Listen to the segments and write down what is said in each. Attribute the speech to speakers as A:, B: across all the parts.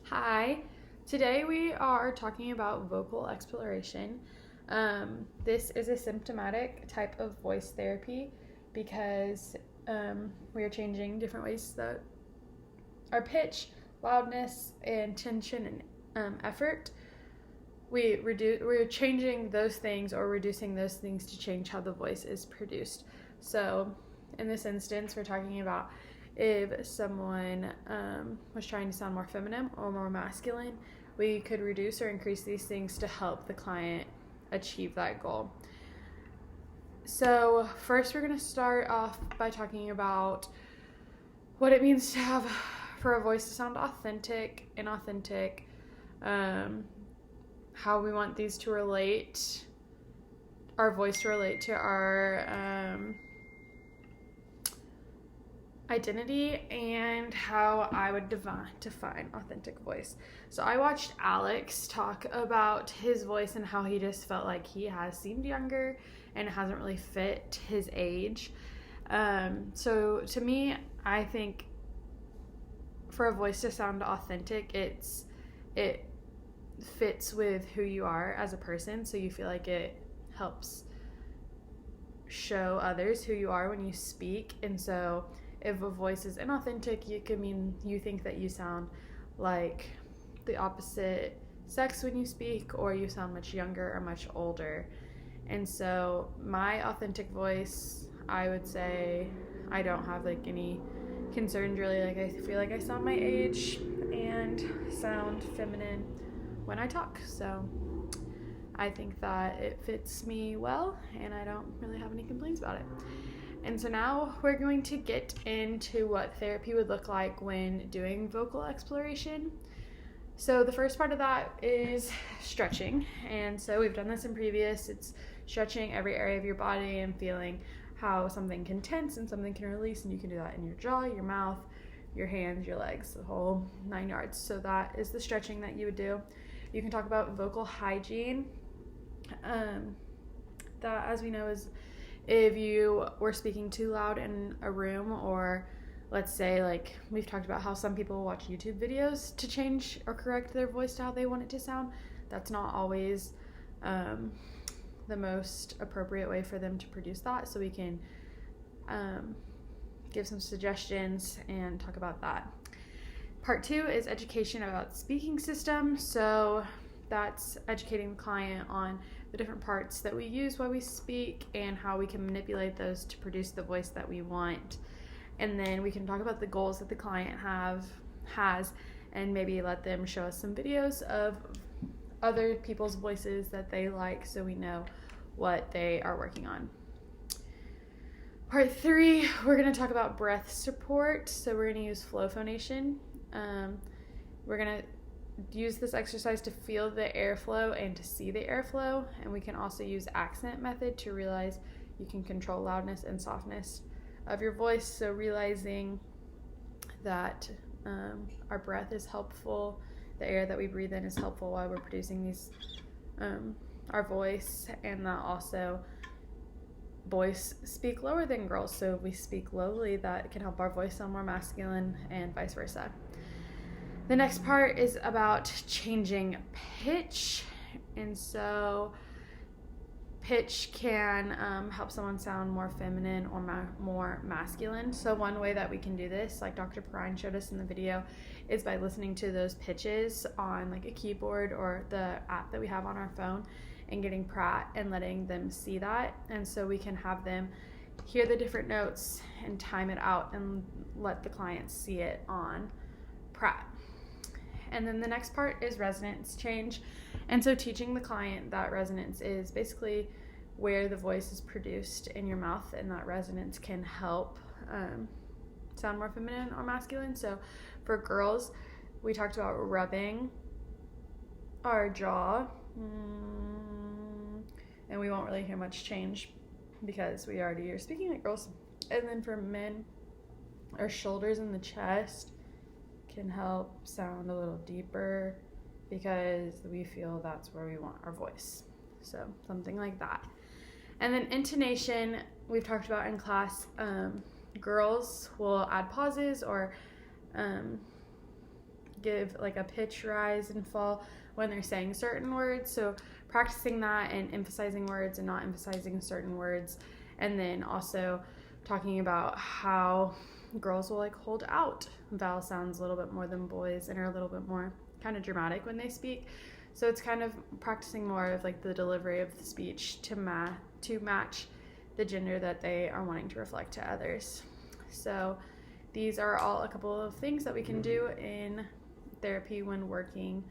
A: Hi, today we are talking about vocal exploration. This is a symptomatic type of voice therapy because we are changing different ways that our pitch, loudness, and tension and effort. We're changing those things or reducing those things to change how the voice is produced. So, in this instance, we're talking about if someone was trying to sound more feminine or more masculine, we could reduce or increase these things to help the client achieve that goal. So, first, we're going to start off by talking about what it means to have for a voice to sound authentic, inauthentic, how we want these to relate, our voice to relate to our identity, and how I would define authentic voice. So I watched Alex talk about his voice and how he just felt like he has seemed younger and it hasn't really fit his age. So to me, I think for a voice to sound authentic, it fits with who you are as a person, so you feel like it helps show others who you are when you speak. And so if a voice is inauthentic, it could mean you think that you sound like the opposite sex when you speak, or you sound much younger or much older. And so my authentic voice, I would say I don't have like any concerns really. Like I feel like I sound my age and sound feminine when I talk. So I think that it fits me well and I don't really have any complaints about it. And so now we're going to get into what therapy would look like when doing vocal exploration. So the first part of that is stretching. And so we've done this in previous. It's stretching every area of your body and feeling how something can tense and something can release. And you can do that in your jaw, your mouth, your hands, your legs, the whole 9 yards. So that is the stretching that you would do. You can talk about vocal hygiene. That, as we know, is if you were speaking too loud in a room, or let's say, like we've talked about how some people watch YouTube videos to change or correct their voice to how they want it to sound. That's not always the most appropriate way for them to produce that. So we can give some suggestions and talk about that. Part 2 is education about speaking system. So that's educating the client on the different parts that we use while we speak and how we can manipulate those to produce the voice that we want. And then we can talk about the goals that the client has and maybe let them show us some videos of other people's voices that they like, so we know what they are working on. Part 3, we're going to talk about breath support. So we're going to use flow phonation. We're going to use this exercise to feel the airflow and to see the airflow. And we can also use accent method to realize you can control loudness and softness of your voice. So realizing that our breath is helpful, the air that we breathe in is helpful while we're producing these our voice, and that also boys speak lower than girls, so if we speak lowly, that can help our voice sound more masculine and vice versa. The next part is about changing pitch, and so pitch can help someone sound more feminine or more masculine. So one way that we can do this, like Dr. Perrine showed us in the video, is by listening to those pitches on like a keyboard or the app that we have on our phone and getting Pratt and letting them see that. And so we can have them hear the different notes and time it out and let the client see it on Pratt. And then the next part is resonance change. And so teaching the client that resonance is basically where the voice is produced in your mouth, and that resonance can help sound more feminine or masculine. So for girls, we talked about rubbing our jaw, and we won't really hear much change because we already are speaking like girls. And then for men, our shoulders and the chest can help sound a little deeper because we feel that's where we want our voice. So something like that. And then intonation, we've talked about in class. Girls will add pauses or give like a pitch rise and fall when they're saying certain words. So practicing that and emphasizing words and not emphasizing certain words. And then also talking about how girls will like hold out vowel sounds a little bit more than boys and are a little bit more kind of dramatic when they speak. So it's kind of practicing more of like the delivery of the speech to match the gender that they are wanting to reflect to others. So these are all a couple of things that we can do in therapy when working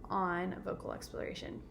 A: on vocal exploration.